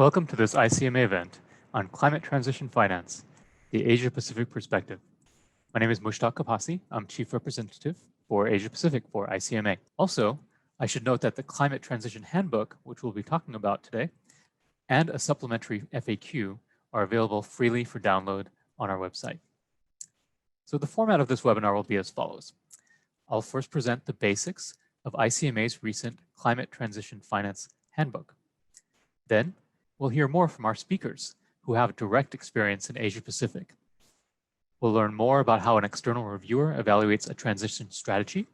Welcome to this ICMA event on Climate Transition Finance, the Asia-Pacific Perspective. My name is Mushtaq Kapasi. I'm Chief Representative for Asia-Pacific for ICMA. Also, I should note that the Climate Transition Handbook, which we'll be talking about today, and a supplementary FAQ are available freely for download on our website. So the format of this webinar will be as follows. I'll first present the basics of ICMA's recent Climate Transition Finance Handbook. Then, we'll hear more from our speakers who have direct experience in Asia-Pacific. We'll learn more about how an external reviewer evaluates a transition strategy.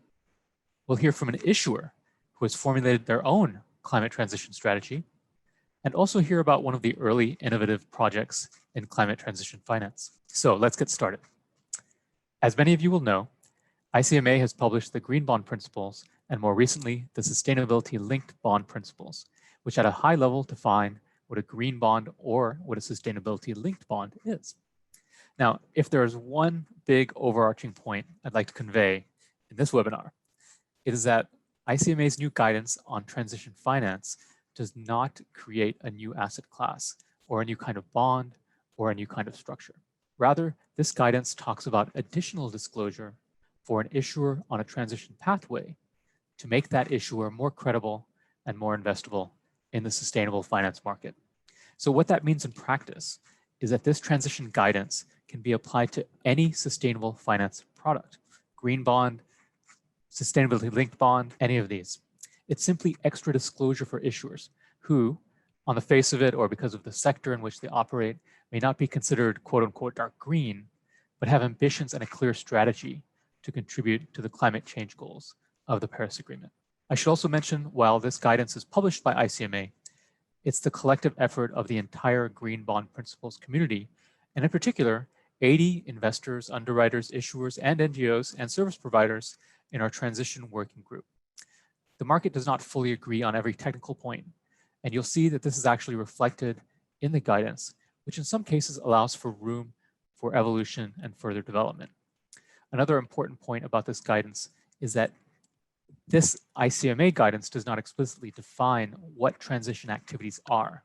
We'll hear from an issuer who has formulated their own climate transition strategy, and also hear about one of the early innovative projects in climate transition finance. So let's get started. As many of you will know, ICMA has published the Green Bond Principles and more recently, the Sustainability-Linked Bond Principles, which at a high level define what a green bond or what a sustainability-linked bond is. Now, if there is one big overarching point I'd like to convey in this webinar, it is that ICMA's new guidance on transition finance does not create a new asset class or a new kind of bond or a new kind of structure. Rather, this guidance talks about additional disclosure for an issuer on a transition pathway to make that issuer more credible and more investable in the sustainable finance market. So what that means in practice is that this transition guidance can be applied to any sustainable finance product, green bond, sustainability-linked bond, any of these. It's simply extra disclosure for issuers who, on the face of it or because of the sector in which they operate, may not be considered quote-unquote dark green, but have ambitions and a clear strategy to contribute to the climate change goals of the Paris Agreement. I should also mention, while this guidance is published by ICMA, it's the collective effort of the entire Green Bond Principles community, and in particular, 80 investors, underwriters, issuers, and NGOs and service providers in our transition working group. The market does not fully agree on every technical point, and you'll see that this is actually reflected in the guidance, which in some cases allows for room for evolution and further development. Another important point about this guidance is that this ICMA guidance does not explicitly define what transition activities are,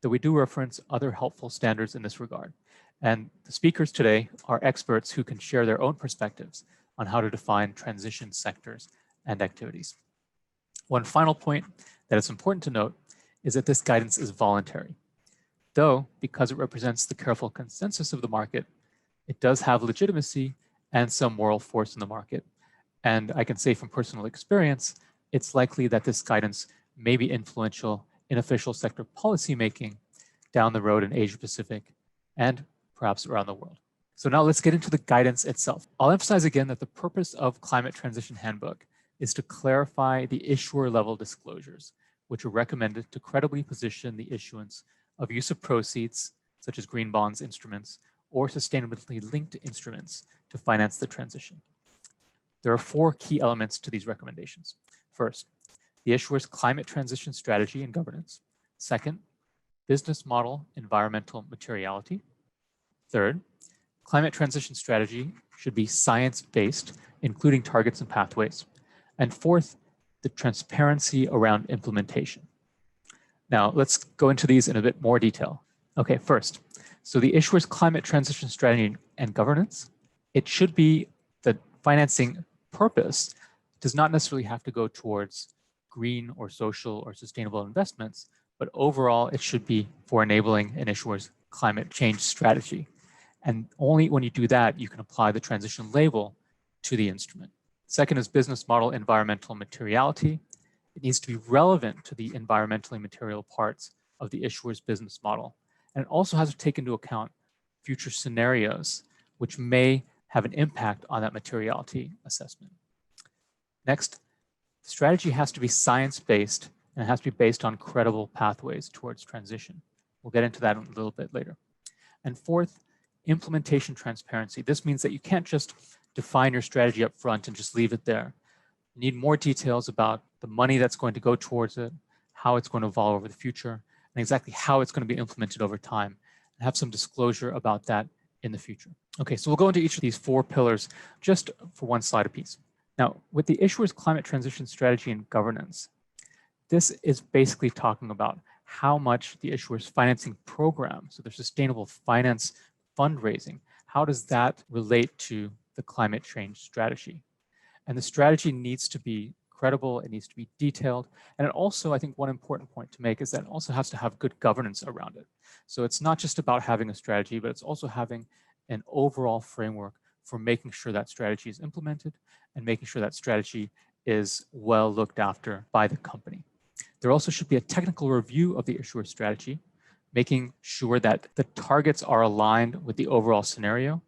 though we do reference other helpful standards in this regard. And the speakers today are experts who can share their own perspectives on how to define transition sectors and activities. One final point that is important to note is that this guidance is voluntary, though because it represents the careful consensus of the market, it does have legitimacy and some moral force in the market. And I can say from personal experience, it's likely that this guidance may be influential in official sector policymaking down the road in Asia-Pacific and perhaps around the world. So now let's get into the guidance itself. I'll emphasize again that the purpose of Climate Transition Handbook is to clarify the issuer level disclosures, which are recommended to credibly position the issuance of use of proceeds, such as green bonds instruments, or sustainability linked instruments to finance the transition. There are 4 key elements to these recommendations. First, the issuer's climate transition strategy and governance. Second, business model environmental materiality. Third, climate transition strategy should be science-based, including targets and pathways. And fourth, the transparency around implementation. Now, let's go into these in a bit more detail. Okay, first, so the issuer's climate transition strategy and governance, it should be the financing purpose does not necessarily have to go towards green or social or sustainable investments, but overall it should be for enabling an issuer's climate change strategy. And only when you do that, you can apply the transition label to the instrument. Second is business model environmental materiality. It needs to be relevant to the environmentally material parts of the issuer's business model. And it also has to take into account future scenarios, which may have an impact on that materiality assessment. Next, the strategy has to be science-based and it has to be based on credible pathways towards transition. We'll get into that a little bit later. And fourth, implementation transparency. This means that you can't just define your strategy up front and just leave it there. You need more details about the money that's going to go towards it, how it's going to evolve over the future, and exactly how it's going to be implemented over time, and have some disclosure about that in the future. Okay, so we'll go into each of these 4 pillars just for one slide apiece. Now, with the issuer's climate transition strategy and governance, this is basically talking about how much the issuer's financing program, so their sustainable finance fundraising, how does that relate to the climate change strategy? And the strategy needs to be credible, it needs to be detailed. And it also, I think one important point to make is that it also has to have good governance around it. So it's not just about having a strategy, but it's also having an overall framework for making sure that strategy is implemented and making sure that strategy is well looked after by the company. There also should be a technical review of the issuer strategy, making sure that the targets are aligned with the overall scenario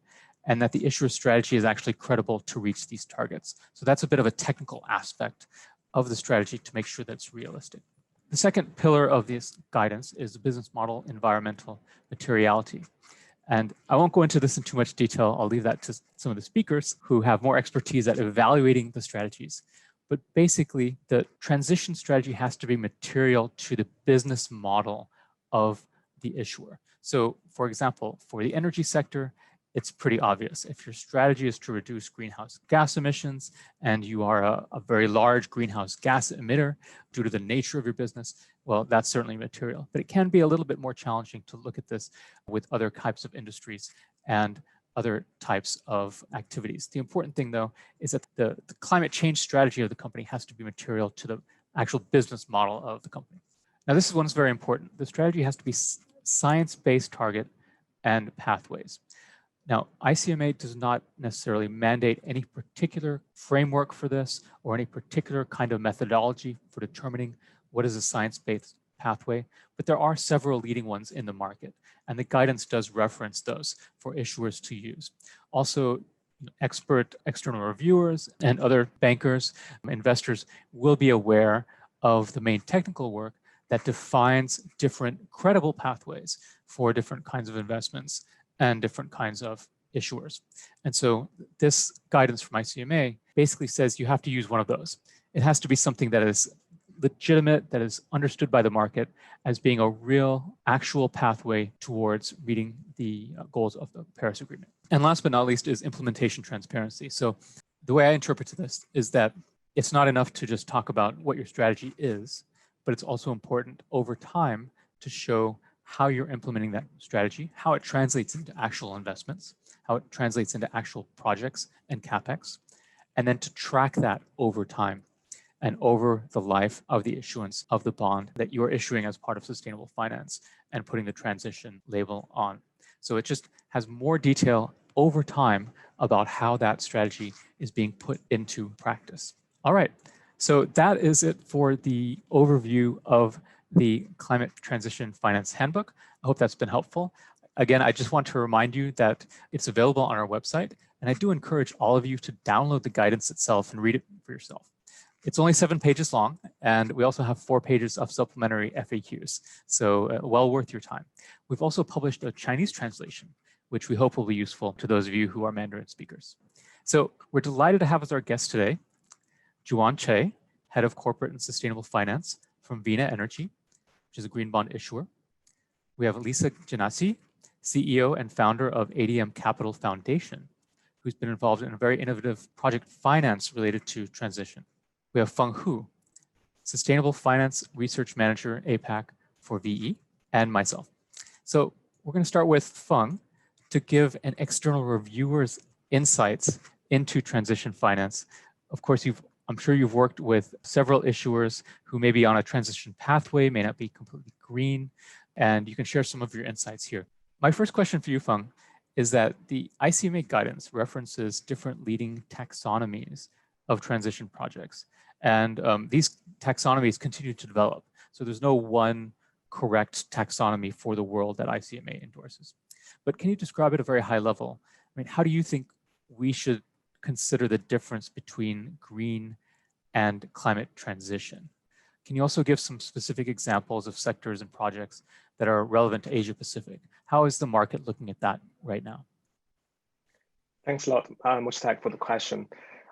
and that the issuer strategy is actually credible to reach these targets. So that's a bit of a technical aspect of the strategy to make sure that it's realistic. The second pillar of this guidance is the business model environmental materiality. And I won't go into this in too much detail. I'll leave that to some of the speakers who have more expertise at evaluating the strategies. But basically, the transition strategy has to be material to the business model of the issuer. So for example, for the energy sector, it's pretty obvious. If your strategy is to reduce greenhouse gas emissions and you are a very large greenhouse gas emitter due to the nature of your business, well, that's certainly material. But it can be a little bit more challenging to look at this with other types of industries and other types of activities. The important thing, though, is that the climate change strategy of the company has to be material to the actual business model of the company. Now, this is one's very important. The strategy has to be science-based target and pathways. Now, ICMA does not necessarily mandate any particular framework for this or any particular kind of methodology for determining what is a science-based pathway, but there are several leading ones in the market, and the guidance does reference those for issuers to use. Also, expert external reviewers and other bankers, investors will be aware of the main technical work that defines different credible pathways for different kinds of investments and different kinds of issuers. And so this guidance from ICMA basically says you have to use one of those. It has to be something that is legitimate, that is understood by the market as being a real, actual pathway towards meeting the goals of the Paris Agreement. And last but not least is implementation transparency. So the way I interpret this is that it's not enough to just talk about what your strategy is, but it's also important over time to show how you're implementing that strategy, how it translates into actual investments, how it translates into actual projects and CapEx, and then to track that over time and over the life of the issuance of the bond that you are issuing as part of sustainable finance and putting the transition label on. So it just has more detail over time about how that strategy is being put into practice. All right, so that is it for the overview of the Climate Transition Finance Handbook. I hope that's been helpful. Again, I just want to remind you that it's available on our website, and I do encourage all of you to download the guidance itself and read it for yourself. It's only 7 pages long, and we also have 4 pages of supplementary FAQs, so well worth your time. We've also published a Chinese translation, which we hope will be useful to those of you who are Mandarin speakers. So we're delighted to have as our guest today, Juan Che, Head of Corporate and Sustainable Finance from Vina Energy, which is a green bond issuer. We have Lisa Janassi, CEO and founder of ADM Capital Foundation, who's been involved in a very innovative project finance related to transition. We have Feng Hu, Sustainable Finance Research Manager, APAC for VE, and myself. So we're going to start with Feng to give an external reviewer's insights into transition finance. Of course, I'm sure you've worked with several issuers who may be on a transition pathway, may not be completely green, and you can share some of your insights here. My first question for you, Feng, is that the ICMA guidance references different leading taxonomies of transition projects. And these taxonomies continue to develop. So there's no one correct taxonomy for the world that ICMA endorses. But can you describe it at a very high level? I mean, how do you think we should consider the difference between green and climate transition? Can you also give some specific examples of sectors and projects that are relevant to Asia Pacific? How is the market looking at that right now? Thanks a lot, Mushtaq, for the question.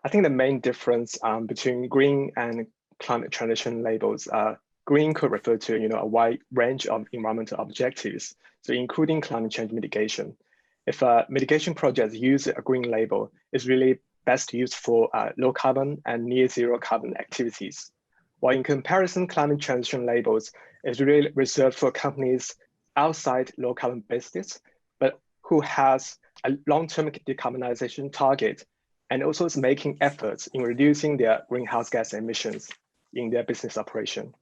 I think the main difference between green and climate transition labels, green could refer to a wide range of environmental objectives, so including climate change mitigation. If a mitigation project uses a green label, it's really best used for low carbon and near zero carbon activities. While in comparison, climate transition labels is really reserved for companies outside low carbon business, but who has a long-term decarbonization target and also is making efforts in reducing their greenhouse gas emissions in their business operation.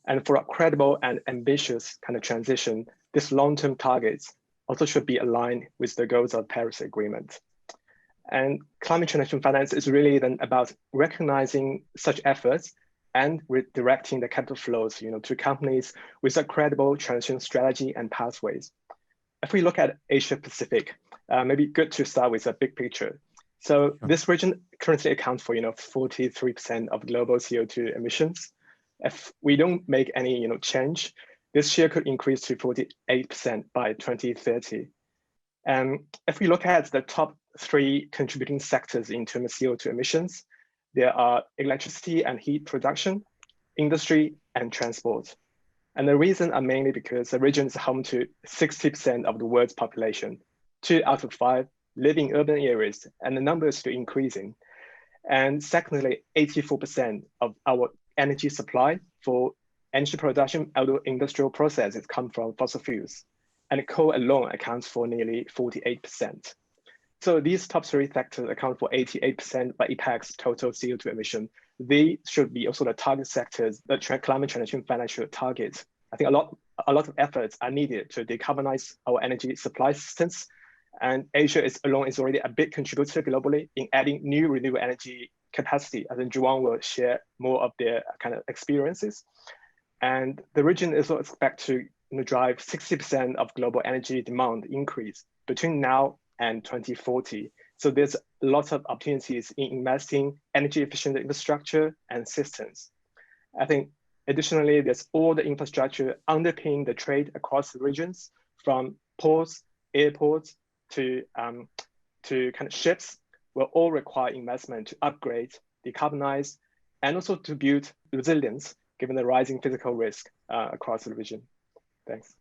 And for a credible and ambitious kind of transition, these long-term targets also should be aligned with the goals of the Paris Agreement. And climate transition finance is really then about recognizing such efforts and redirecting the capital flows, to companies with a credible transition strategy and pathways. If we look at Asia Pacific, maybe good to start with a big picture. So this region currently accounts for 43% of global CO2 emissions. If we don't make any change, this share could increase to 48% by 2030. And if we look at the top 3 contributing sectors in terms of CO2 emissions, there are electricity and heat production, industry, and transport. And the reason are mainly because the region is home to 60% of the world's population. 2 out of 5 live in urban areas, and the number is still increasing. And secondly, 84% of our energy supply for energy production out of industrial processes come from fossil fuels. And coal alone accounts for nearly 48%. So these top 3 sectors account for 88% by IPAC's total CO2 emission. They should be also the target sectors that climate transition finance should target. I think a lot of efforts are needed to decarbonize our energy supply systems. And Asia is already a big contributor globally in adding new renewable energy capacity. I think Juan will share more of their kind of experiences. And the region is also expected to drive 60% of global energy demand increase between now and 2040. So there's lots of opportunities in investing energy efficient infrastructure and systems. I think additionally, there's all the infrastructure underpinning the trade across the regions, from ports, airports, to kind of ships, will all require investment to upgrade, decarbonize, and also to build resilience given the rising physical risk across the region. Thanks.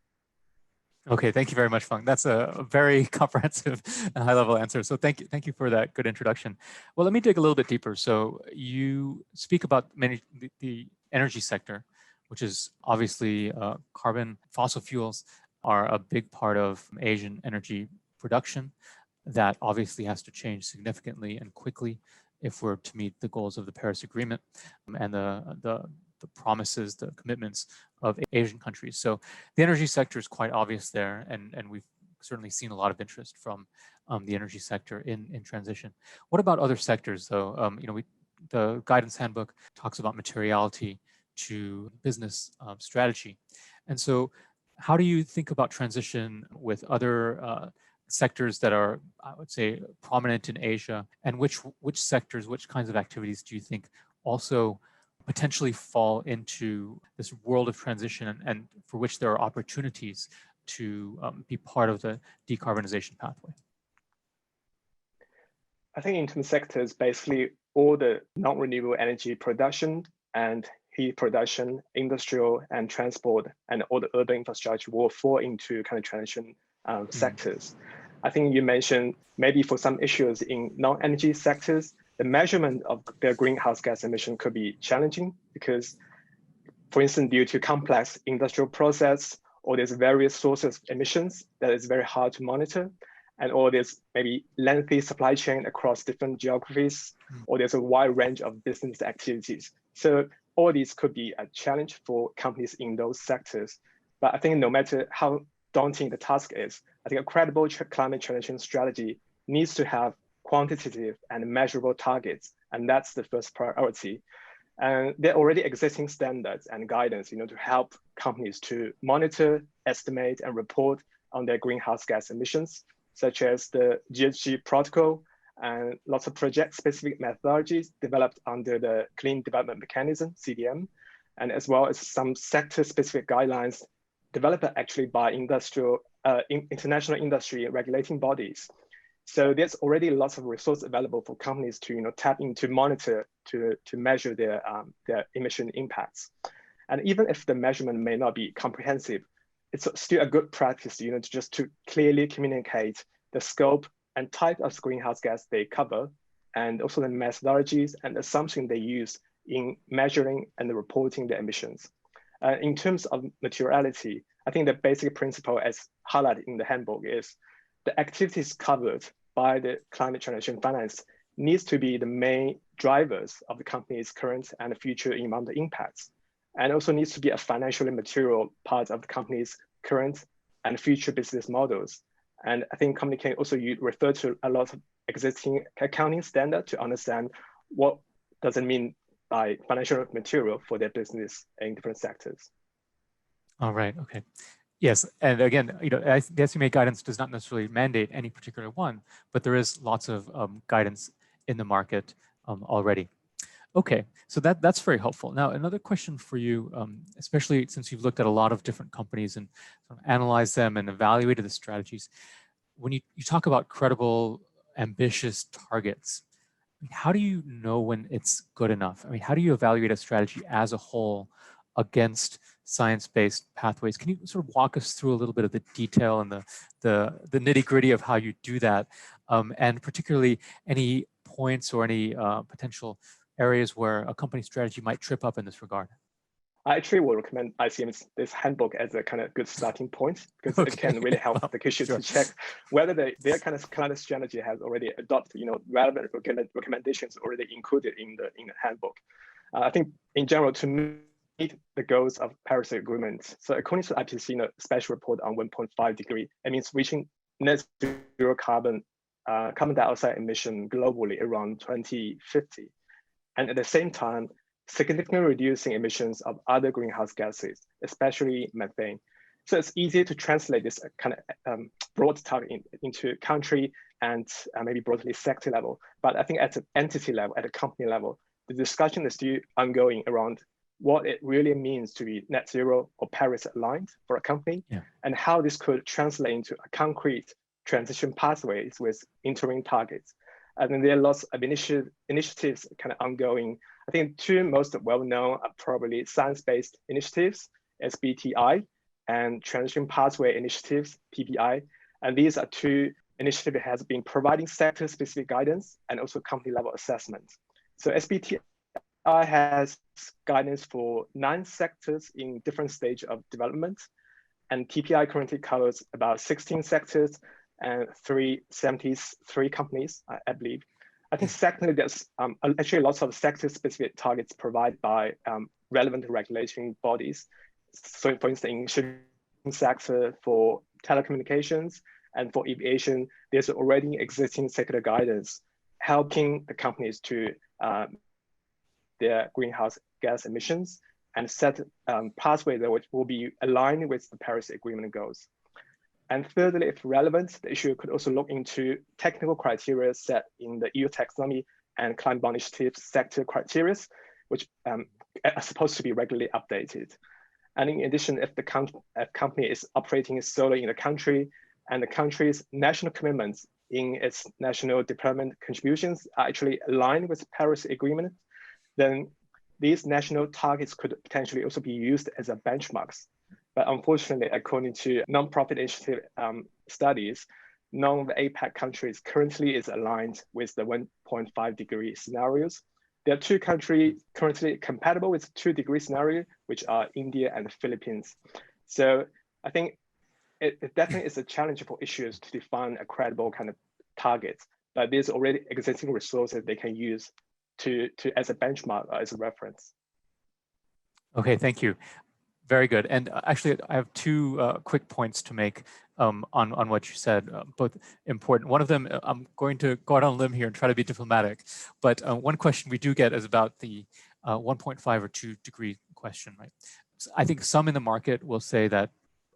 Okay, thank you very much, Feng. That's a very comprehensive and high-level answer. So thank you for that good introduction. Well, let me dig a little bit deeper. So you speak about the energy sector, which is obviously carbon. Fossil fuels are a big part of Asian energy production that obviously has to change significantly and quickly if we're to meet the goals of the Paris Agreement and the promises, the commitments of Asian countries. So the energy sector is quite obvious there, and we've certainly seen a lot of interest from the energy sector in transition. What about other sectors, though? The guidance handbook talks about materiality to business strategy. And so how do you think about transition with other sectors that are, I would say, prominent in Asia? And which sectors, which kinds of activities do you think also potentially fall into this world of transition and for which there are opportunities to be part of the decarbonization pathway? I think in terms of sectors, basically all the non-renewable energy production and heat production, industrial and transport, and all the urban infrastructure will fall into kind of transition sectors. I think you mentioned maybe for some issues in non-energy sectors, the measurement of their greenhouse gas emission could be challenging because, for instance, due to complex industrial process, or there's various sources of emissions that is very hard to monitor, and or there's maybe lengthy supply chain across different geographies, or there's a wide range of business activities. So all these could be a challenge for companies in those sectors. But I think no matter how daunting the task is, I think a credible climate transition strategy needs to have quantitative and measurable targets, and that's the first priority. And there are already existing standards and guidance, to help companies to monitor, estimate, and report on their greenhouse gas emissions, such as the GHG protocol and lots of project-specific methodologies developed under the Clean Development Mechanism, CDM, and as well as some sector-specific guidelines developed actually by international industry regulating bodies. So there's already lots of resources available for companies to tap into, monitor, to measure their emission impacts. And even if the measurement may not be comprehensive, it's still a good practice, to clearly communicate the scope and type of greenhouse gas they cover, and also the methodologies and assumptions they use in measuring and reporting the emissions. In terms of materiality, I think the basic principle as highlighted in the handbook is the activities covered by the climate transition finance needs to be the main drivers of the company's current and future environmental impacts, and also needs to be a financially material part of the company's current and future business models. And I think company can also refer to a lot of existing accounting standard to understand what does it mean by financial material for their business in different sectors. All right, okay. Yes, and again, the SMA guidance does not necessarily mandate any particular one, but there is lots of guidance in the market already. Okay, so that's very helpful. Now, another question for you, especially since you've looked at a lot of different companies and sort of analyzed them and evaluated the strategies, when you talk about credible, ambitious targets, I mean, how do you know when it's good enough? I mean, how do you evaluate a strategy as a whole against science-based pathways? Can you sort of walk us through a little bit of the detail and the nitty-gritty of how you do that, and particularly any points or any potential areas where a company strategy might trip up in this regard? I actually will recommend this handbook as a kind of good starting point, because it can really help the Q to check whether their kind of climate strategy has already adopted, relevant recommendations already included in the handbook. I think in general, to meet the goals of Paris Agreement. So according to IPCC, special report on 1.5 degree, it means reaching net zero carbon dioxide emission globally around 2050. And at the same time, significantly reducing emissions of other greenhouse gases, especially methane. So it's easier to translate this kind of broad target into country and maybe broadly sector level. But I think at an entity level, at a company level, the discussion is still ongoing around what it really means to be net zero or Paris aligned for a company, and how this could translate into a concrete transition pathways with interim targets. And then there are lots of initiatives kind of ongoing. I think two most well-known are probably science-based initiatives, SBTI, and transition pathway initiatives, PPI. And these are two initiatives that has been providing sector-specific guidance and also company-level assessment. So SBTI has guidance for 9 sectors in different stages of development, and PPI currently covers about 16 sectors and 373 companies, I believe. I think secondly, there's actually lots of sector-specific targets provided by relevant regulatory bodies. So for instance, in shipping sector, for telecommunications, and for aviation, there's already existing sector guidance helping the companies to their greenhouse gas emissions and set pathways that will be aligned with the Paris Agreement goals. And thirdly, if relevant, the issue could also look into technical criteria set in the EU taxonomy and climate bond initiative sector criteria, which are supposed to be regularly updated. And in addition, if the company is operating solely in the country and the country's national commitments in its national development contributions are actually aligned with the Paris Agreement, then these national targets could potentially also be used as a benchmarks. But unfortunately, according to non-profit initiative studies, none of the APAC countries currently is aligned with the 1.5 degree scenarios. There are 2 countries currently compatible with 2-degree scenario, which are India and the Philippines. So I think it definitely is a challenge for issuers to define a credible kind of target, but there's already existing resources they can use to as a benchmark or as a reference. Okay, thank you. Very good. And actually, I have 2 quick points to make on what you said, both important. One of them, I'm going to go out on a limb here and try to be diplomatic, but one question we do get is about the 1.5 or 2 degree question, right? So I think some in the market will say that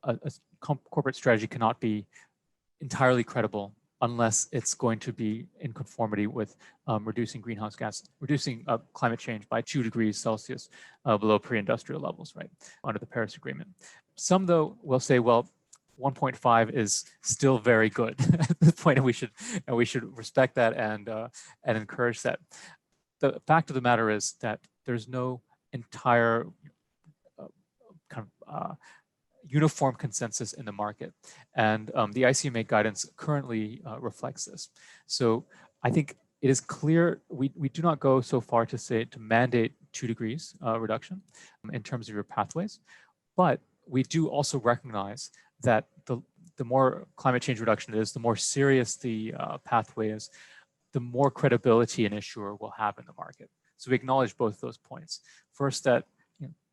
a corporate strategy cannot be entirely credible unless it's going to be in conformity with reducing climate change by 2 degrees Celsius below pre-industrial levels, right, under the Paris Agreement. Some, though, will say, well, 1.5 is still very good at this point, and we should respect that and encourage that. The fact of the matter is that there's no entire uniform consensus in the market. And the ICMA guidance currently reflects this. So I think it is clear we do not go so far to say to mandate 2 degrees reduction in terms of your pathways. But we do also recognize that the more climate change reduction it is, the more serious the pathway is, the more credibility an issuer will have in the market. So we acknowledge both those points. First, that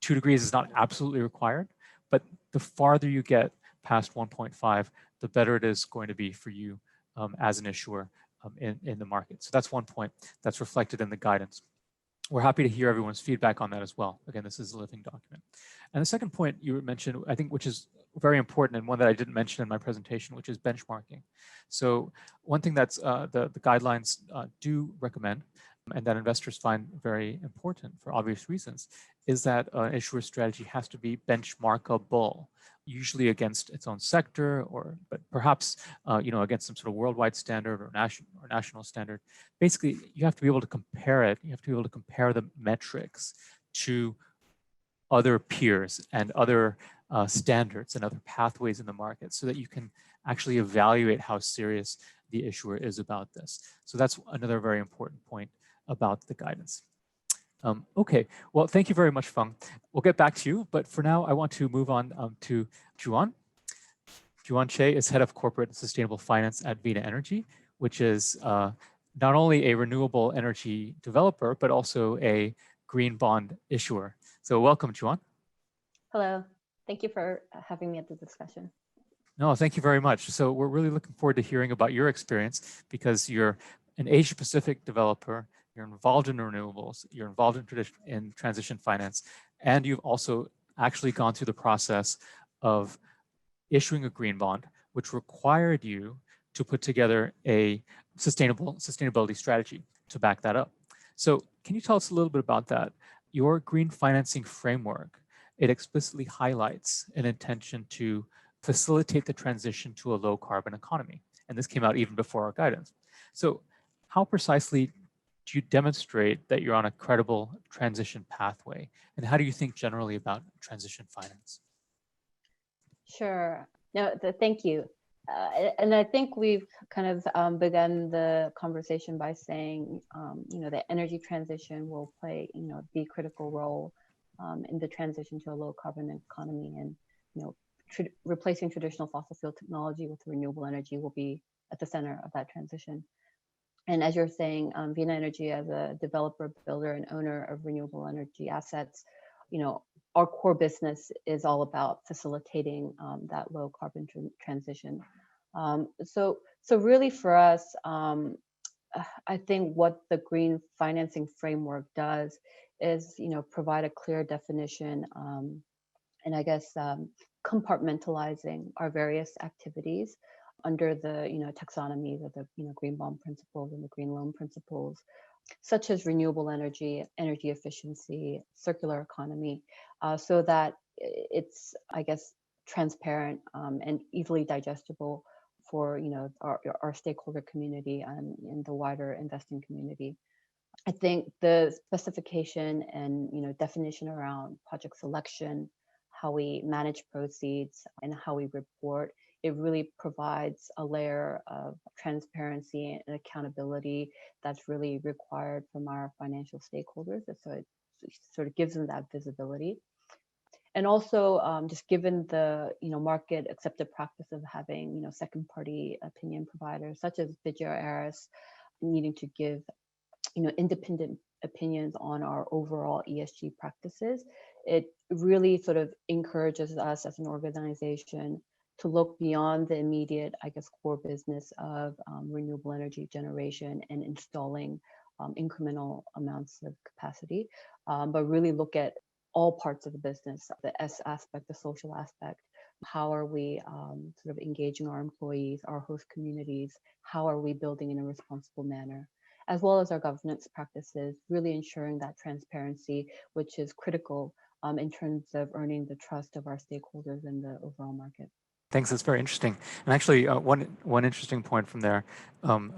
2 degrees is not absolutely required, but the farther you get past 1.5, the better it is going to be for you as an issuer in the market. So that's one point that's reflected in the guidance. We're happy to hear everyone's feedback on that as well. Again, this is a living document. And the second point you mentioned, I think, which is very important and one that I didn't mention in my presentation, which is benchmarking. So one thing that's the guidelines do recommend and that investors find very important for obvious reasons is that an issuer strategy has to be benchmarkable, usually against its own sector, but perhaps against some sort of worldwide standard or national standard. Basically, you have to be able to compare it. You have to be able to compare the metrics to other peers and other standards and other pathways in the market so that you can actually evaluate how serious the issuer is about this. So that's another very important point about the guidance. Okay, well, thank you very much, Feng. We'll get back to you, but for now, I want to move on to Juan. Juan Che is Head of Corporate and Sustainable Finance at Vina Energy, which is not only a renewable energy developer, but also a green bond issuer. So welcome, Juan. Hello, thank you for having me at the discussion. No, thank you very much. So we're really looking forward to hearing about your experience because you're an Asia Pacific developer, you're involved in renewables, you're involved in transition finance, and you've also actually gone through the process of issuing a green bond, which required you to put together a sustainability strategy to back that up. So can you tell us a little bit about that? Your green financing framework, it explicitly highlights an intention to facilitate the transition to a low carbon economy. And this came out even before our guidance. So how precisely do you demonstrate that you're on a credible transition pathway? And how do you think generally about transition finance? Sure. No, thank you. And I think we've kind of begun the conversation by saying, that energy transition will play, the critical role in the transition to a low carbon economy, and replacing traditional fossil fuel technology with renewable energy will be at the center of that transition. And as you're saying, Vina Energy, as a developer, builder, and owner of renewable energy assets, our core business is all about facilitating that low carbon transition. So really for us, I think what the green financing framework does is, provide a clear definition and I guess compartmentalizing our various activities under the taxonomies of the green bond principles and the green loan principles, such as renewable energy, energy efficiency, circular economy, so that it's, I guess, transparent and easily digestible for our stakeholder community and the wider investing community. I think the specification and definition around project selection, how we manage proceeds, and how we report, it really provides a layer of transparency and accountability that's really required from our financial stakeholders. So it sort of gives them that visibility. And also, just given the market accepted practice of having second party opinion providers such as Vigeo Eiris needing to give independent opinions on our overall ESG practices, it really sort of encourages us as an organization to look beyond the immediate, I guess, core business of renewable energy generation and installing incremental amounts of capacity, but really look at all parts of the business, the S aspect, the social aspect. How are we sort of engaging our employees, our host communities? How are we building in a responsible manner? As well as our governance practices, really ensuring that transparency, which is critical in terms of earning the trust of our stakeholders in the overall market. Thanks, that's very interesting. And actually, one interesting point from there,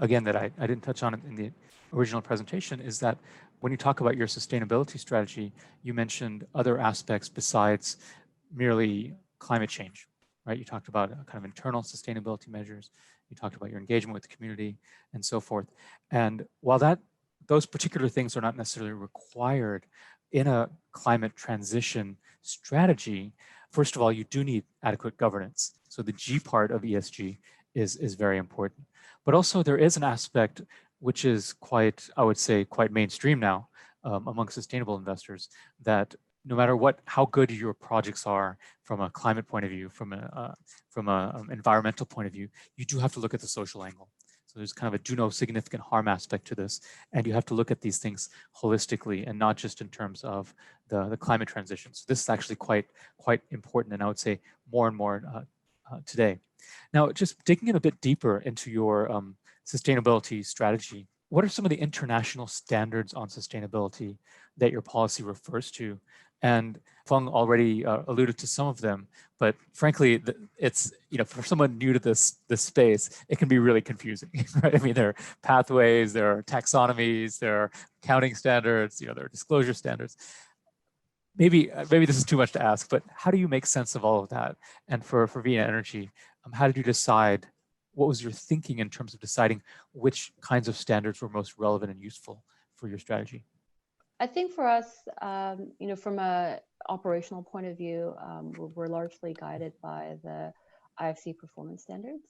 again, that I didn't touch on in the original presentation, is that when you talk about your sustainability strategy, you mentioned other aspects besides merely climate change, right? You talked about kind of internal sustainability measures. You talked about your engagement with the community and so forth. And while those particular things are not necessarily required in a climate transition strategy, first of all, you do need adequate governance. So the G part of ESG is very important. But also there is an aspect which is quite, I would say, quite mainstream now among sustainable investors, that no matter how good your projects are from a climate point of view, from a environmental point of view, you do have to look at the social angle. So there's kind of a do no significant harm aspect to this, and you have to look at these things holistically and not just in terms of the climate transition. So this is actually quite important, and I would say more and more today. Now, just digging in a bit deeper into your sustainability strategy, what are some of the international standards on sustainability that your policy refers to? And Feng already alluded to some of them, but frankly, it's, for someone new to this space, it can be really confusing, right? I mean, there are pathways, there are taxonomies, there are accounting standards, there are disclosure standards. Maybe this is too much to ask, but how do you make sense of all of that? And for VIA Energy, how did you decide? What was your thinking in terms of deciding which kinds of standards were most relevant and useful for your strategy? I think for us, from a operational point of view, we're largely guided by the IFC performance standards.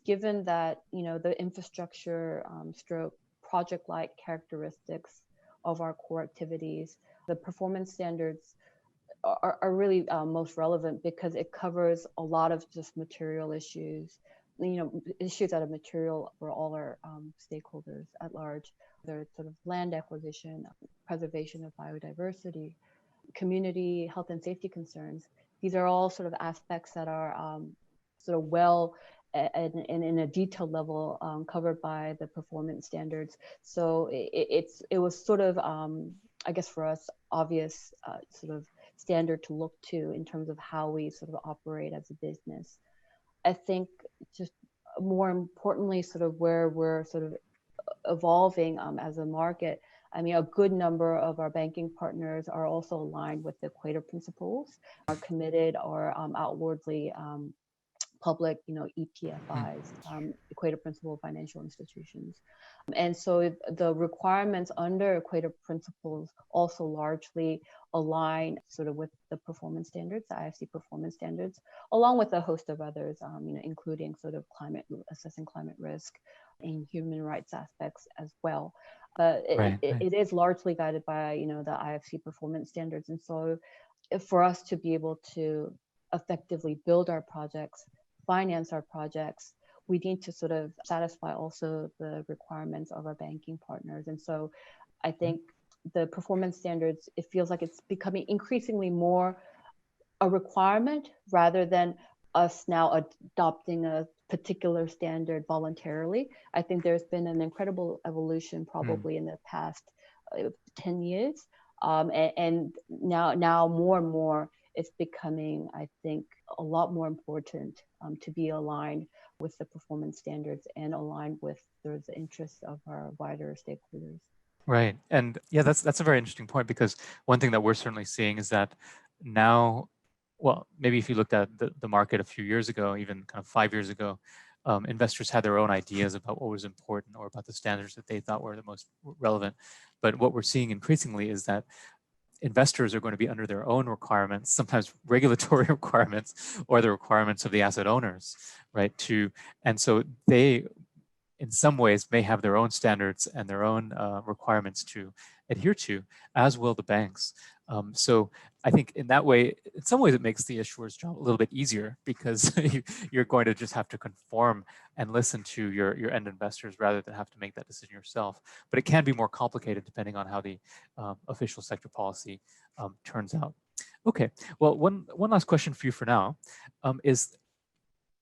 Given that, the infrastructure stroke project-like characteristics of our core activities, the performance standards are really most relevant because it covers a lot of just material issues, issues that are material for all our stakeholders at large. There's sort of land acquisition, preservation of biodiversity, community health and safety concerns. These are all sort of aspects that are sort of well and in a detailed level covered by the performance standards. So it was sort of, I guess for us, obvious sort of standard to look to in terms of how we sort of operate as a business. I think just more importantly, sort of where we're sort of evolving as a market. I mean, a good number of our banking partners are also aligned with the Equator Principles, are committed or outwardly public, EPFIs, Equator Principle Financial Institutions. And so the requirements under Equator Principles also largely align sort of with the performance standards, the IFC performance standards, along with a host of others, including sort of assessing climate risk and human rights aspects as well. But it is largely guided by, the IFC performance standards. And so for us to be able to effectively build our projects, finance our projects, we need to sort of satisfy also the requirements of our banking partners. And so I think the performance standards, it feels like it's becoming increasingly more a requirement rather than us now adopting a particular standard voluntarily. I think there's been an incredible evolution probably in the past 10 years. And now more and more, it's becoming, I think, a lot more important to be aligned with the performance standards and aligned with the interests of our wider stakeholders. Right. And yeah, that's a very interesting point, because one thing that we're certainly seeing is that now, well, maybe if you looked at the market a few years ago, even kind of 5 years ago, investors had their own ideas about what was important or about the standards that they thought were the most relevant. But what we're seeing increasingly is that investors are going to be under their own requirements, sometimes regulatory requirements or the requirements of the asset owners, right? And so they, in some ways, may have their own standards and their own requirements to adhere to, as will the banks. So I think in that way, in some ways, it makes the issuer's job a little bit easier, because you're going to just have to conform and listen to your end investors rather than have to make that decision yourself. But it can be more complicated depending on how the official sector policy turns out. Okay, well, one last question for you for now is,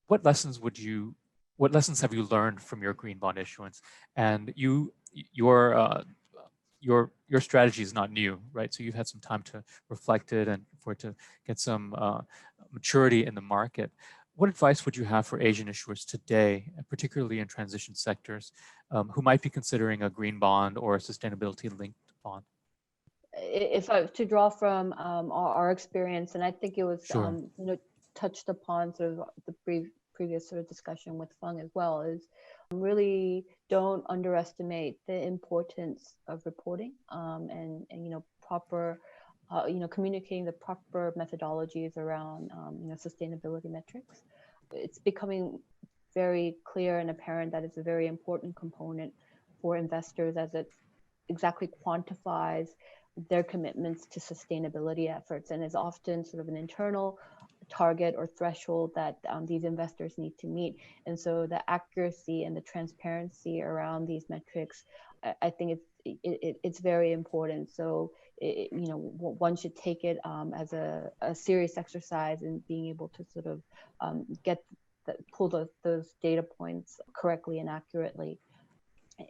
what lessons have you learned from your green bond issuance? And your strategy is not new, right? So you've had some time to reflect it and for it to get some maturity in the market. What advice would you have for Asian issuers today, particularly in transition sectors, who might be considering a green bond or a sustainability-linked bond? If I to draw from our experience, and I think it was touched upon sort of the previous sort of discussion with Feng as well, is really don't underestimate the importance of reporting and proper communicating the proper methodologies around sustainability metrics. It's becoming very clear and apparent that it's a very important component for investors as it exactly quantifies their commitments to sustainability efforts, and is often sort of an internal target or threshold that these investors need to meet. And so the accuracy and the transparency around these metrics, I think it's very important. So one should take it as a serious exercise in being able to sort of pull those data points correctly and accurately.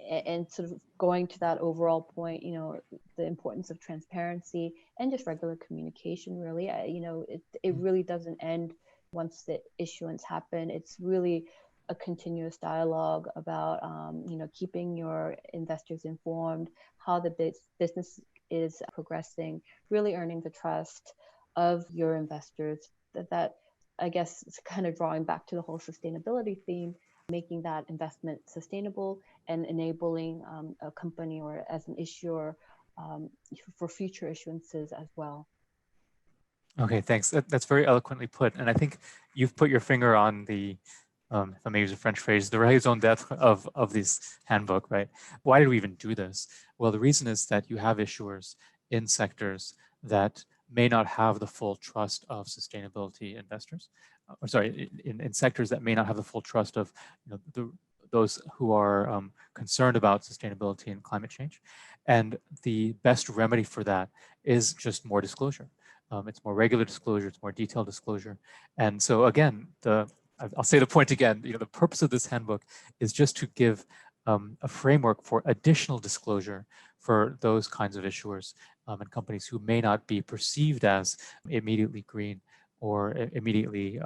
And sort of going to that overall point, the importance of transparency and just regular communication, really, it really doesn't end once the issuance happen. It's really a continuous dialogue about, keeping your investors informed, how the business is progressing, really earning the trust of your investors. That I guess is kind of drawing back to the whole sustainability theme, making that investment sustainable and enabling a company or as an issuer for future issuances as well. Okay, thanks. That's very eloquently put. And I think you've put your finger on the, if I may use a French phrase, the raison d'etre of this handbook, right? Why did we even do this? Well, the reason is that you have issuers in sectors that may not have the full trust of sustainability investors, or sorry, in sectors that may not have the full trust of those who are concerned about sustainability and climate change. And the best remedy for that is just more disclosure. It's more regular disclosure, it's more detailed disclosure. And so again, I'll say the point again, the purpose of this handbook is just to give a framework for additional disclosure for those kinds of issuers and companies who may not be perceived as immediately green or immediately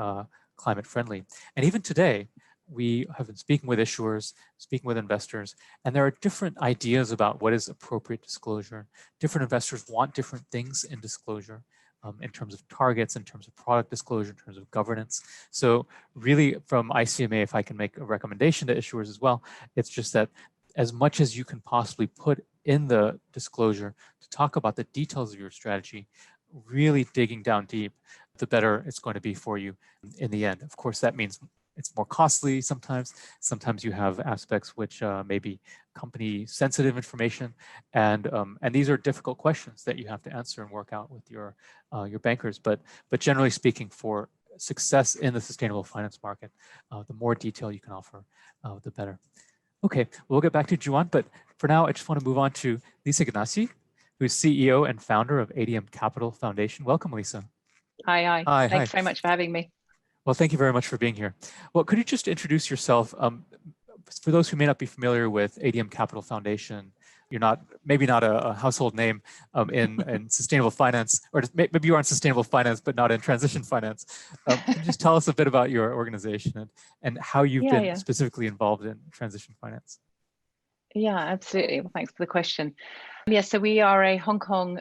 climate friendly. And even today, we have been speaking with issuers, speaking with investors, and there are different ideas about what is appropriate disclosure. Different investors want different things in disclosure. In terms of targets, in terms of product disclosure, in terms of governance. So really from ICMA, if I can make a recommendation to issuers as well, it's just that as much as you can possibly put in the disclosure to talk about the details of your strategy, really digging down deep, the better it's going to be for you in the end. Of course, that means it's more costly sometimes. Sometimes you have aspects which may be company sensitive information, and these are difficult questions that you have to answer and work out with your bankers. But generally speaking, for success in the sustainable finance market, the more detail you can offer, the better. Okay, we'll get back to Juan, but for now, I just want to move on to Lisa Ganassi, who's CEO and founder of ADM Capital Foundation. Welcome, Lisa. Hi. Thanks very much for having me. Well, thank you very much for being here. Well, could you just introduce yourself? For those who may not be familiar with ADM Capital Foundation, you're maybe not a household name in sustainable finance, or maybe you are in sustainable finance, but not in transition finance. Can you just tell us a bit about your organization and how you've been specifically involved in transition finance? Yeah, absolutely. Well, thanks for the question. Yes, so we are a Hong Kong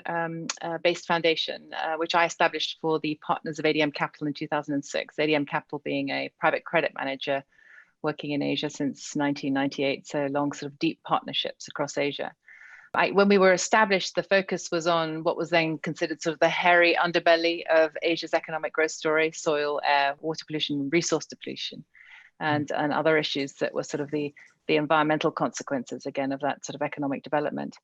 based foundation, which I established for the partners of ADM Capital in 2006. ADM Capital being a private credit manager working in Asia since 1998, so long sort of deep partnerships across Asia. When we were established, the focus was on what was then considered sort of the hairy underbelly of Asia's economic growth story: soil, air, water pollution, resource depletion, and other issues that were sort of the environmental consequences, again, of that sort of economic development.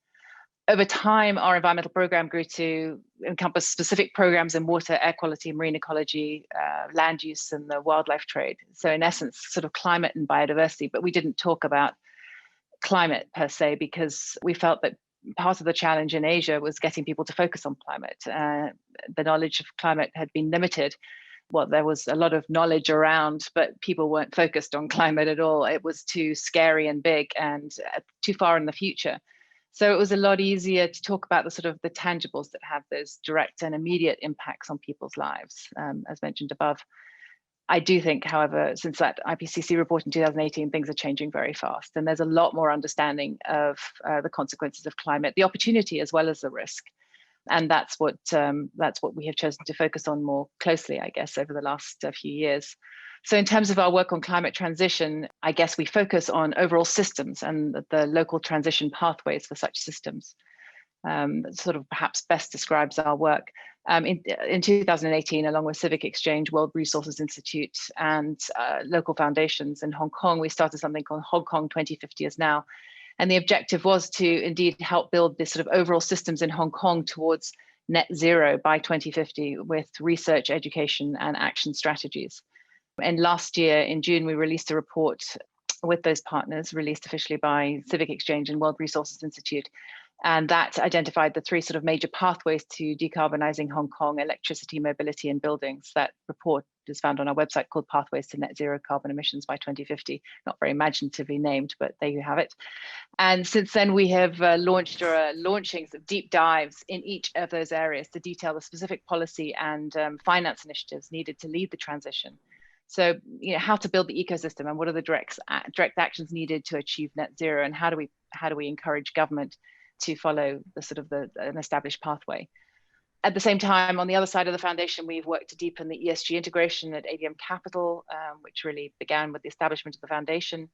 Over time, our environmental program grew to encompass specific programs in water, air quality, marine ecology, land use, and the wildlife trade. So in essence, sort of climate and biodiversity, but we didn't talk about climate per se, because we felt that part of the challenge in Asia was getting people to focus on climate. The knowledge of climate had been limited. Well, there was a lot of knowledge around, but people weren't focused on climate at all. It was too scary and big and too far in the future. So it was a lot easier to talk about the sort of the tangibles that have those direct and immediate impacts on people's lives, as mentioned above. I do think, however, since that IPCC report in 2018, things are changing very fast, and there's a lot more understanding of the consequences of climate, the opportunity as well as the risk. And that's what we have chosen to focus on more closely, I guess, over the last few years. So in terms of our work on climate transition, I guess we focus on overall systems and the local transition pathways for such systems. Sort of perhaps best describes our work. In 2018, along with Civic Exchange, World Resources Institute, and local foundations in Hong Kong, we started something called Hong Kong 2050 is Now. And the objective was to indeed help build this sort of overall systems in Hong Kong towards net zero by 2050 with research, education, and action strategies. And last year in June, we released a report with those partners, released officially by Civic Exchange and World Resources Institute. And that identified the three sort of major pathways to decarbonizing Hong Kong: electricity, mobility, and buildings. That report is found on our website called Pathways to Net Zero Carbon Emissions by 2050. Not very imaginatively named, but there you have it. And since then, we have launched or are launching some deep dives in each of those areas to detail the specific policy and finance initiatives needed to lead the transition. So, how to build the ecosystem and what are the direct actions needed to achieve net zero, and how do we encourage government to follow an established pathway. At the same time, on the other side of the foundation, we've worked to deepen the ESG integration at ADM Capital, which really began with the establishment of the foundation.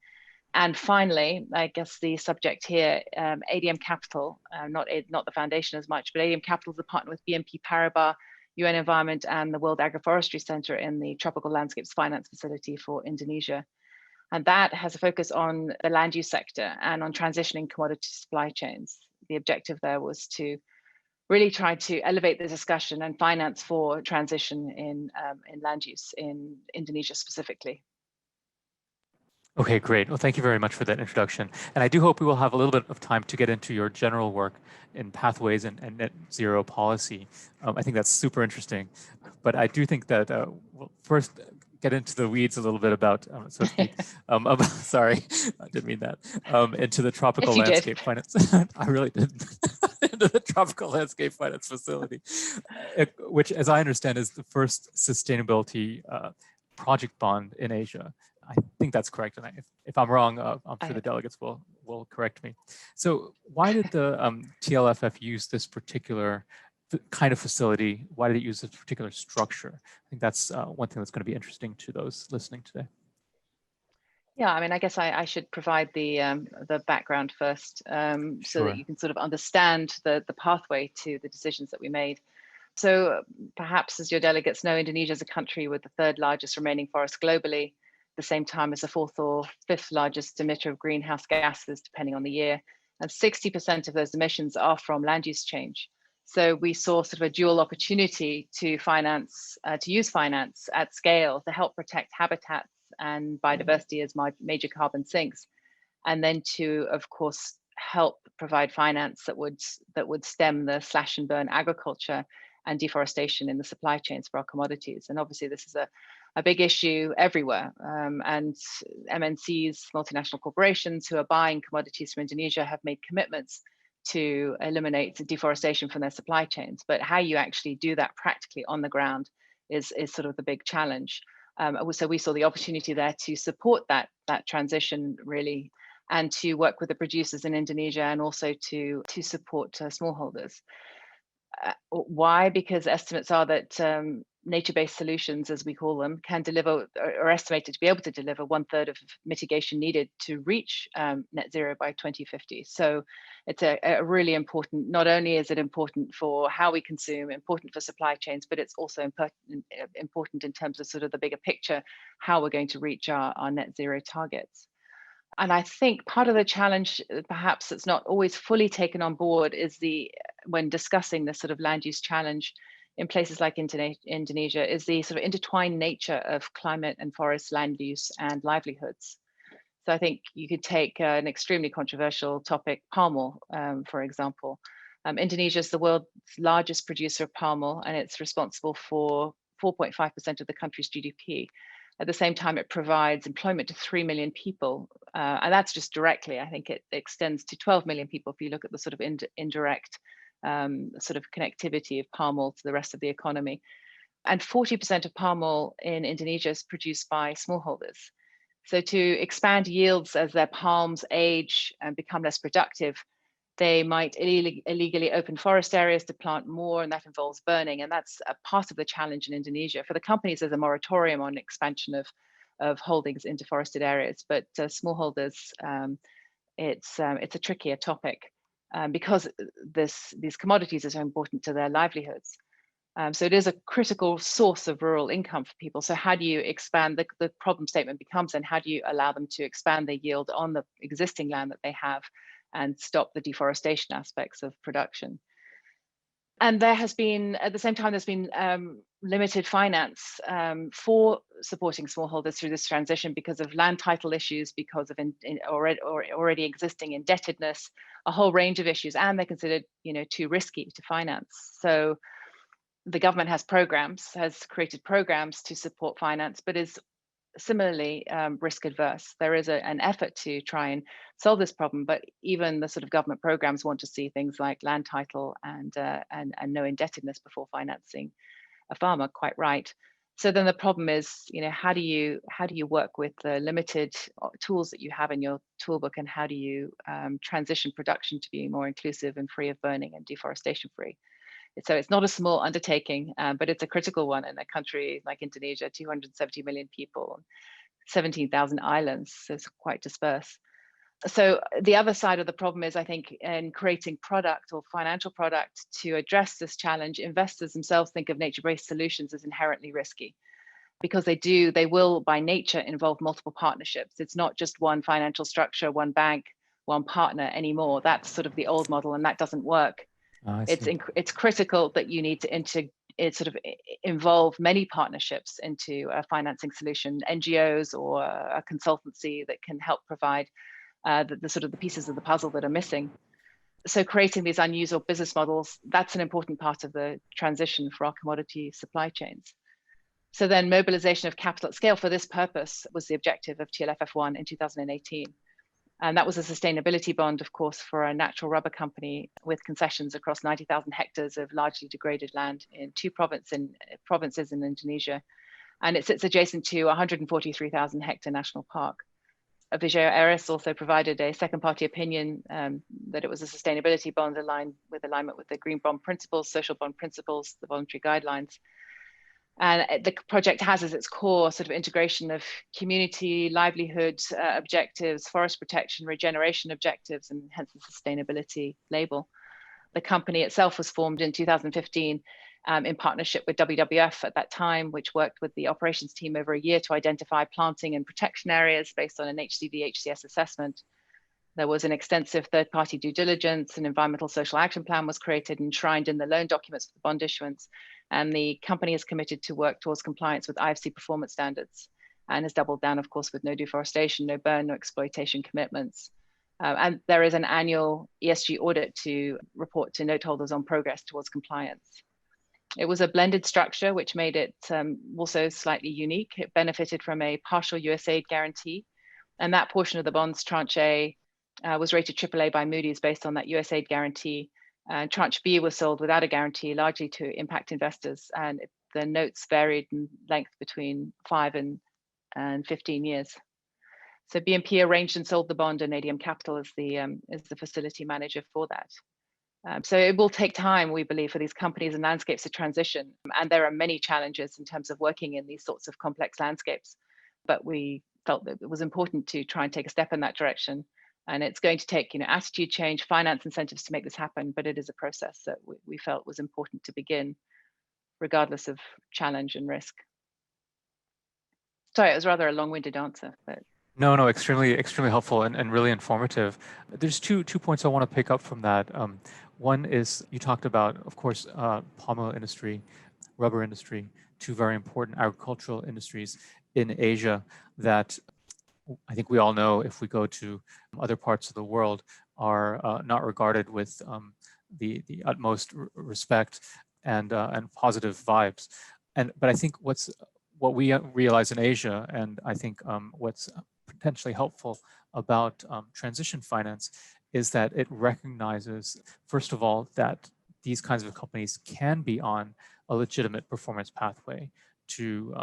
And finally, I guess the subject here, ADM Capital, not the foundation as much, but ADM Capital is a partner with BNP Paribas, UN Environment, and the World Agroforestry Center in the Tropical Landscapes Finance Facility for Indonesia. And that has a focus on the land use sector and on transitioning commodity supply chains. The objective there was to really try to elevate the discussion and finance for transition in land use in Indonesia specifically. Okay, great. Well, thank you very much for that introduction. And I do hope we will have a little bit of time to get into your general work in pathways and net zero policy. I think that's super interesting. But I do think that we'll first get into the weeds a little bit about, sorry, I didn't mean that, into the tropical landscape finance. I really didn't. Into the tropical landscape finance facility, which, as I understand, is the first sustainability project bond in Asia. I think that's correct. And if I'm wrong, I'm sure the delegates will correct me. So why did the TLFF use this particular kind of facility? Why did it use this particular structure? I think that's one thing that's going to be interesting to those listening today. Yeah, I mean, I guess I should provide the background first, so that you can sort of understand the pathway to the decisions that we made. So perhaps, as your delegates know, Indonesia is a country with the third largest remaining forest globally, the same time as the fourth or fifth largest emitter of greenhouse gases, depending on the year. And 60% of those emissions are from land use change. So we saw sort of a dual opportunity to use finance at scale to help protect habitats and biodiversity as major carbon sinks, and then to, of course, help provide finance that would stem the slash and burn agriculture and deforestation in the supply chains for our commodities. And obviously this is a big issue everywhere. And MNCs, multinational corporations who are buying commodities from Indonesia have made commitments to eliminate deforestation from their supply chains. But how you actually do that practically on the ground is sort of the big challenge. So we saw the opportunity there to support that transition really, and to work with the producers in Indonesia and also to support smallholders. Why? Because estimates are that nature-based solutions, as we call them, can deliver, or estimated to be able to deliver 1/3 of mitigation needed to reach net zero by 2050. So it's a really important, not only is it important for how we consume, important for supply chains, but it's also important in terms of sort of the bigger picture, how we're going to reach our net zero targets. And I think part of the challenge, perhaps that's not always fully taken on board, is when discussing this sort of land use challenge in places like Indonesia, is the sort of intertwined nature of climate and forest land use and livelihoods. So I think you could take an extremely controversial topic, palm oil, for example. Indonesia is the world's largest producer of palm oil, and it's responsible for 4.5% of the country's GDP. At the same time, it provides employment to 3 million people. And that's just directly. I think it extends to 12 million people if you look at the sort of indirect sort of connectivity of palm oil to the rest of the economy. And 40% of palm oil in Indonesia is produced by smallholders. So to expand yields as their palms age and become less productive, They might illegally open forest areas to plant more, and that involves burning. And that's a part of the challenge in Indonesia. For the companies, there's a moratorium on expansion of holdings into forested areas, but smallholders, it's a trickier topic because these commodities are so important to their livelihoods. So it is a critical source of rural income for people. So how do you expand? The problem statement becomes then how do you allow them to expand their yield on the existing land that they have and stop the deforestation aspects of production? And there has been, at the same time, there's been limited finance for supporting smallholders through this transition because of land title issues, because of already existing indebtedness, a whole range of issues, and they're considered, too risky to finance. So the government has created programs to support finance, but is similarly risk adverse. There is an effort to try and solve this problem, but even the sort of government programs want to see things like land title and no indebtedness before financing a farmer, quite right. So then the problem is, how do you work with the limited tools that you have in your toolbook, and how do you transition production to be more inclusive and free of burning and deforestation free? So it's not a small undertaking, but it's a critical one in a country like Indonesia, 270 million people, 17,000 islands, so it's quite dispersed. So the other side of the problem is, I think, in creating product or financial product to address this challenge, investors themselves think of nature-based solutions as inherently risky because they will by nature involve multiple partnerships. It's not just one financial structure, one bank, one partner anymore. That's sort of the old model, and that doesn't work. It's critical that you need to involve many partnerships into a financing solution, NGOs or a consultancy that can help provide the pieces of the puzzle that are missing. So creating these unusual business models, that's an important part of the transition for our commodity supply chains. So then mobilization of capital at scale for this purpose was the objective of TLFF1 in 2018. And that was a sustainability bond, of course, for a natural rubber company with concessions across 90,000 hectares of largely degraded land in two provinces in Indonesia. And it sits adjacent to 143,000 hectare national park. Vigeo Eiris also provided a second party opinion that it was a sustainability bond alignment with the green bond principles, social bond principles, the voluntary guidelines. And the project has as its core sort of integration of community, livelihood objectives, forest protection, regeneration objectives, and hence the sustainability label. The company itself was formed in 2015 in partnership with WWF at that time, which worked with the operations team over a year to identify planting and protection areas based on an HCV HCS assessment. There was an extensive third-party due diligence, an environmental social action plan was created and enshrined in the loan documents for the bond issuance. And the company is committed to work towards compliance with IFC performance standards and has doubled down, of course, with no deforestation, no burn, no exploitation commitments. And there is an annual ESG audit to report to note holders on progress towards compliance. It was a blended structure, which made it also slightly unique. It benefited from a partial USAID guarantee. And that portion of the bonds, tranche A, was rated AAA by Moody's based on that USAID guarantee. Tranche B was sold without a guarantee, largely to impact investors, and the notes varied in length between 5 and 15 years. So BNP arranged and sold the bond, and ADM Capital is the facility manager for that. So it will take time, we believe, for these companies and landscapes to transition, and there are many challenges in terms of working in these sorts of complex landscapes. But we felt that it was important to try and take a step in that direction. And it's going to take, attitude change, finance incentives to make this happen, but it is a process that we felt was important to begin, regardless of challenge and risk. Sorry, it was rather a long-winded answer, but. No, extremely helpful and really informative. There's two points I want to pick up from that. One is you talked about, of course, palm oil industry, rubber industry, two very important agricultural industries in Asia that I think we all know, if we go to other parts of the world, are not regarded with the utmost respect and positive vibes. But I think what we realize in Asia, and I think what's potentially helpful about transition finance, is that it recognizes, first of all, that these kinds of companies can be on a legitimate performance pathway to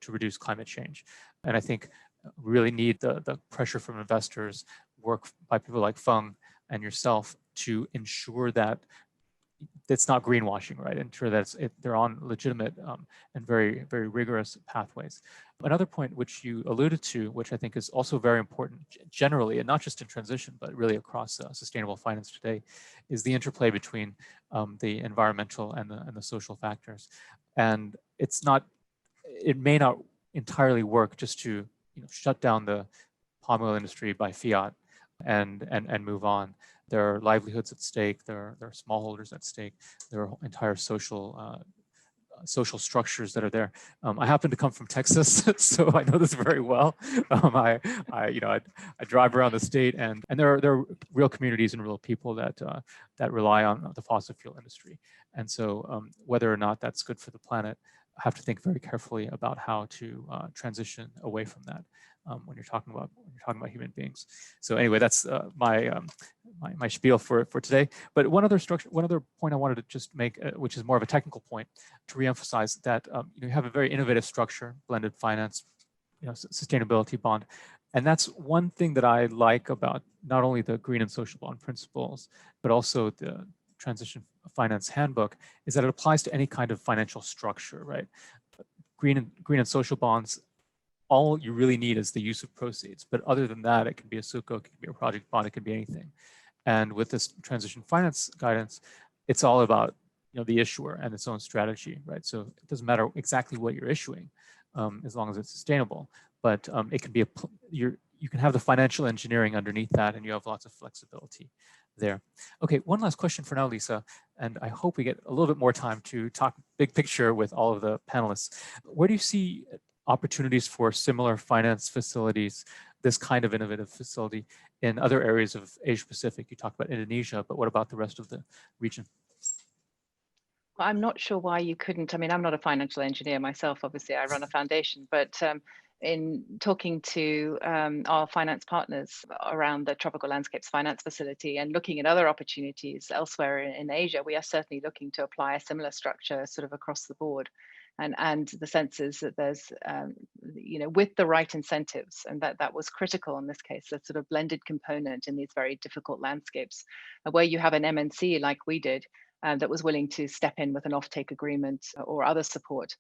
reduce climate change, and I think really need the pressure from investors, work by people like Feng and yourself to ensure that it's not greenwashing, right? Ensure that they're on legitimate and very, very rigorous pathways. Another point which you alluded to, which I think is also very important generally, and not just in transition, but really across sustainable finance today, is the interplay between the environmental and the social factors. And it may not entirely work just to shut down the palm oil industry by fiat and move on. There are livelihoods at stake. There are smallholders at stake. There are entire social structures that are there. I happen to come from Texas, so I know this very well. I drive around the state, and there are real communities and real people that rely on the fossil fuel industry. And so whether or not that's good for the planet, I have to think very carefully about how to transition away from that when you're talking about human beings. So anyway, that's my spiel for today. But one other point I wanted to just make, which is more of a technical point, to reemphasize that you have a very innovative structure, blended finance, sustainability bond, and that's one thing that I like about not only the green and social bond principles, but also the Transition Finance Handbook, is that it applies to any kind of financial structure, right? Green and social bonds, all you really need is the use of proceeds. But other than that, it can be a sukuk, it can be a project bond, it can be anything. And with this transition finance guidance, it's all about the issuer and its own strategy, right? So it doesn't matter exactly what you're issuing, as long as it's sustainable. But it can be you can have the financial engineering underneath that, and you have lots of flexibility there. Okay, one last question for now, Lisa, and I hope we get a little bit more time to talk big picture with all of the panelists. Where do you see opportunities for similar finance facilities, this kind of innovative facility, in other areas of Asia Pacific? You talked about Indonesia, but what about the rest of the region? Well, I'm not sure why you couldn't. I mean, I'm not a financial engineer myself, obviously. I run a foundation, but in talking to our finance partners around the Tropical Landscapes Finance Facility and looking at other opportunities elsewhere in Asia, we are certainly looking to apply a similar structure sort of across the board. And the sense is that there's, with the right incentives, and that was critical in this case, that sort of blended component in these very difficult landscapes, where you have an MNC like we did, that was willing to step in with an offtake agreement or other support.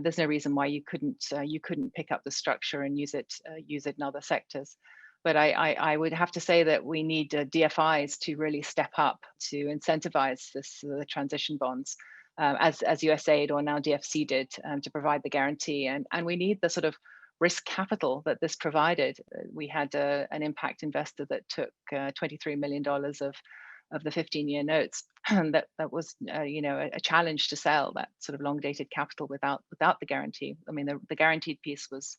There's no reason why you couldn't pick up the structure and use it in other sectors. But I would have to say that we need DFIs to really step up to incentivize the transition bonds, as USAID or now DFC did, to provide the guarantee. And we need the sort of risk capital that this provided. We had an impact investor that took $23 million of the 15-year notes, and that was a challenge to sell that sort of long dated capital without the guarantee. I mean, the guaranteed piece was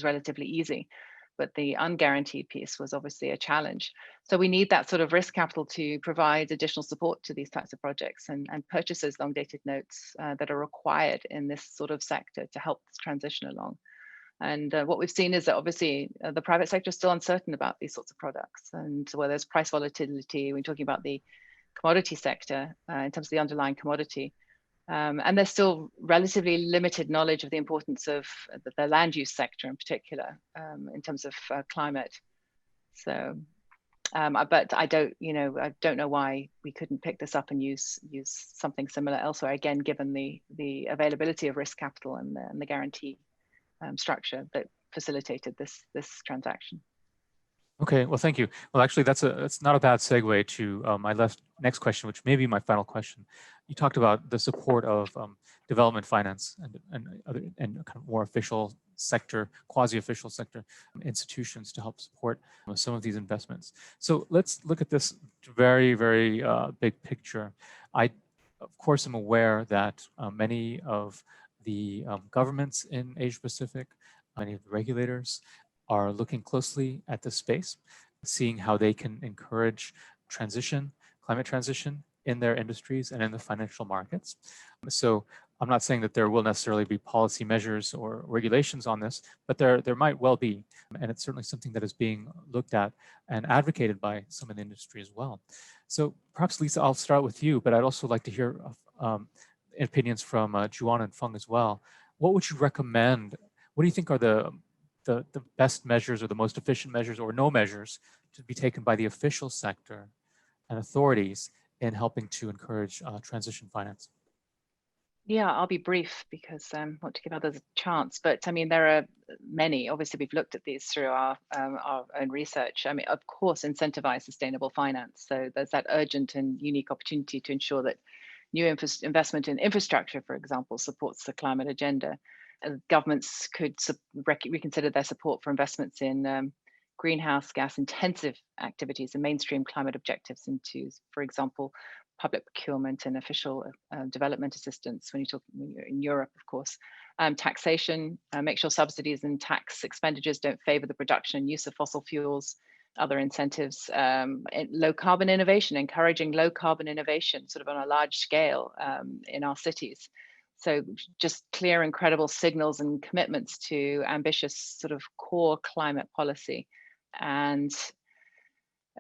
relatively easy, but the unguaranteed piece was obviously a challenge. So we need that sort of risk capital to provide additional support to these types of projects and purchase those long dated notes that are required in this sort of sector to help this transition along. And what we've seen is that obviously the private sector is still uncertain about these sorts of products, and where there's price volatility, we're talking about the commodity sector in terms of the underlying commodity. And there's still relatively limited knowledge of the importance of the land use sector in particular, in terms of climate. So, but I don't know why we couldn't pick this up and use something similar elsewhere. Again, given the availability of risk capital and the guarantee structure that facilitated this transaction. Okay, well, thank you. Well, actually, that's not a bad segue to my next question, which may be my final question. You talked about the support of development finance and kind of more official sector, quasi-official sector institutions to help support some of these investments. So let's look at this very, very big picture. I, of course, am aware that many of the governments in Asia Pacific, many of the regulators, are looking closely at this space, seeing how they can encourage climate transition in their industries and in the financial markets. So I'm not saying that there will necessarily be policy measures or regulations on this, but there might well be. And it's certainly something that is being looked at and advocated by some in the industry as well. So perhaps, Lisa, I'll start with you, but I'd also like to hear opinions from Juan and Feng as well. What would you recommend? What do you think are the best measures or the most efficient measures or no measures to be taken by the official sector and authorities in helping to encourage transition finance? Yeah, I'll be brief because I want to give others a chance. But I mean, there are many. Obviously, we've looked at these through our own research. I mean, of course, incentivize sustainable finance. So there's that urgent and unique opportunity to ensure that new investment in infrastructure, for example, supports the climate agenda. Governments could reconsider their support for investments in greenhouse gas intensive activities and mainstream climate objectives into, for example, public procurement and official development assistance when you're in Europe, of course. Taxation, make sure subsidies and tax expenditures don't favor the production and use of fossil fuels. Other incentives, low carbon innovation, encouraging low carbon innovation sort of on a large scale in our cities. So just clear and credible signals and commitments to ambitious sort of core climate policy. And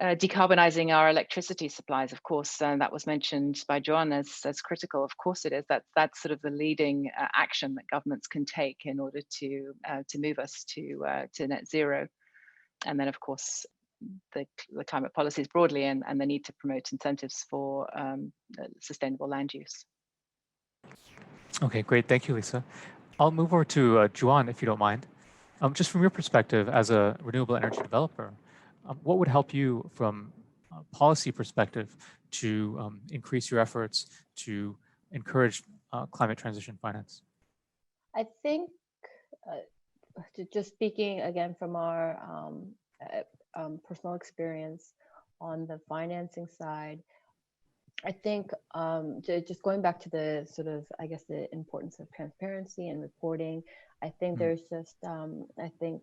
decarbonizing our electricity supplies, of course, and that was mentioned by John as critical. Of course it is. That's sort of the leading action that governments can take in order to move us to net zero. And then, of course, the climate policies broadly and the need to promote incentives for sustainable land use. Okay, great. Thank you, Lisa. I'll move over to Juan, if you don't mind. Just from your perspective as a renewable energy developer, what would help you from a policy perspective to increase your efforts to encourage climate transition finance? I think, just speaking again from our personal experience on the financing side, I think just going back to the sort of, I guess, the importance of transparency and reporting, I think there's just, I think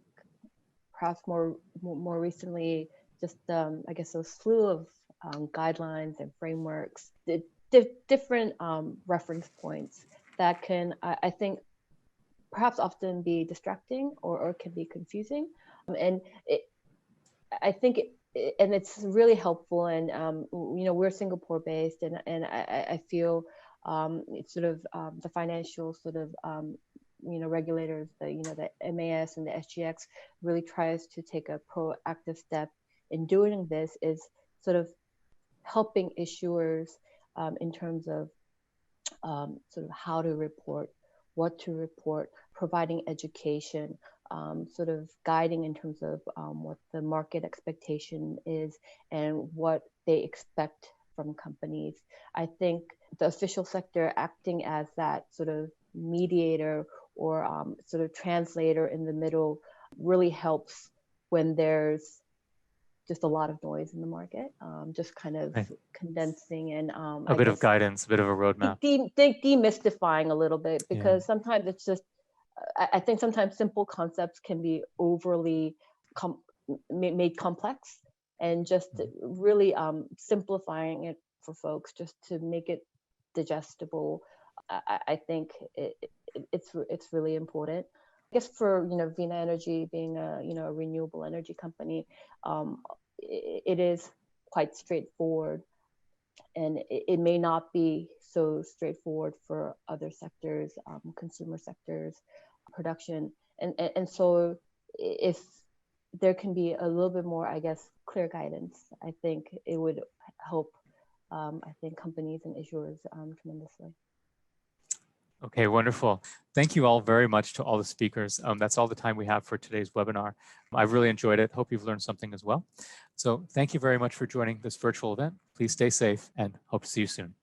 perhaps more recently, just, I guess, a slew of guidelines and frameworks, different reference points that can, I think, perhaps often be distracting or can be confusing. And I think and it's really helpful. And you know, we're Singapore based, and I feel it's sort of the financial sort of you know, regulators, the MAS and the SGX really tries to take a proactive step in doing this, is sort of helping issuers in terms of sort of how to report, what to report, providing education, sort of guiding in terms of what the market expectation is and what they expect from companies. I think the official sector acting as that sort of mediator or sort of translator in the middle really helps when there's just a lot of noise in the market, just kind of condensing and a bit of guidance, a bit of a roadmap. Demystifying a little bit, because sometimes it's just, I think sometimes simple concepts can be overly made complex, and just really simplifying it for folks just to make it digestible. I think it's really important. I guess for, you know, Vina Energy being a, you know, a renewable energy company, it is quite straightforward, and it may not be so straightforward for other sectors, consumer sectors, production, and so if there can be a little bit more, I guess, clear guidance, I think it would help, I think, companies and issuers tremendously. Okay, wonderful. Thank you all very much to all the speakers. That's all the time we have for today's webinar. I've really enjoyed it. Hope you've learned something as well. So thank you very much for joining this virtual event. Please stay safe and hope to see you soon.